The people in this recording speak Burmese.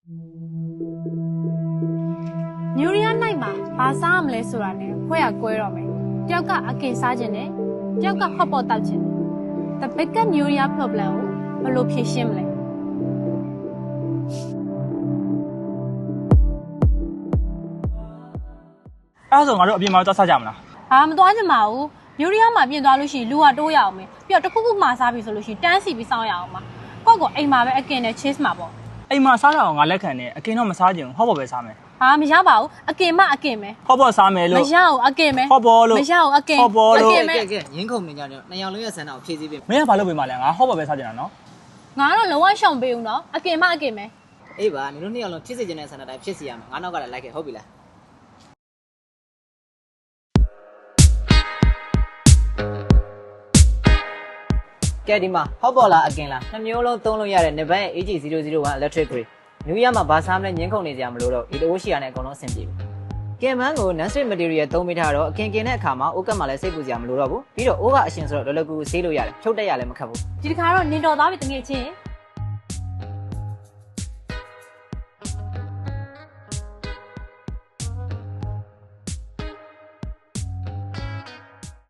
New Year night မှာဘာစားမလဲဆိုတာနဲ့ဖွဲ့ရကွဲတော့မယ်တယောက်ကအကင်စားခြင်းနဲ့တယောက်ကဟော့ပေါ့တောက်ခြင်း The biggest New Year problem ကိုဘယ်လိုဖြေရှင်းမလဲ အဲ့ဒါဆိုငါတို့အပြင်မှာသွားစားကြမလား ဘာမသွားချင်ပါဘူး New Year မှာပြင်သွားလို့ရှိရင်လူကတိုးရအောင်မယ်ပြီးတော့တစ်ခုခုမှာစားပြီဆိုလို့ရှိရင်တန်းစီပြီးစောင်းရအောင်ပါကော့ကောအိမ်မှာပဲအကင်နဲ့ chase မှာပေါ့ အိမ်မှာစားတာကိုငါလက်ခံနေအကင်တော့မစားချင်ဘူးဟော့ပေါ်ပဲစားမယ် ဟာမရပါဘူးအကင်မအကင်ပဲ ဟော့ပေါ်စားမယ် မ လို့ ရအောင်အကင်ပဲ ဟော့ပေါ်လို့ မရအောင်အကင် ဟော့ပေါ်လို့ အကင်ပဲ ကဲရင်းခုန်နေကြတယ်နှစ်ယောက်လုံးရဲ့ဆန္ဒကိုဖြည့်ဆည်းပေး မင်းကဘာလုပ်ပေးမှလဲငါဟော့ပေါ်ပဲစားချင်တာနော် ငါတော့လုံးဝရှောင်ပေးဦးနော်အကင်မအကင်ပဲ အေးပါနင်တို့နှစ်ယောက်လုံးဖြစ်စေချင်တဲ့ဆန္ဒတိုင်းဖြစ်စီရမယ်ငါနောက်ကလည်းလိုက်ခဲ့ဟုတ်ပြီလားကဲဒီမှာဟော့ပေါ်လာအကင်လားနှမျိုးလုံးသုံးလို့ရတဲ့ Nivan ရဲ့ AG001 electric grid New Year မှာဘာစားမလဲညင်းခုန်နေကြမလို့တော့ဒီတအိုးရှိရတဲ့အကုန်လုံးအဆင်ပြေပြီကင်မန်းကို non-stick material သုံးပေးထားတော့အကင်ကင်တဲ့အခါမှာအိုးကတ်မှာလည်းစိတ်ပူစရာမလိုတော့ဘူးပြီးတော့အိုးကအရှင်ဆိုတော့လောလောကူကူဆေးလို့ရတယ်ဖြုတ်တက်ရလည်းမခက်ဘူး ဒီတစ်ခါတော့နင်တော်သားပြီတကယ်ချင်း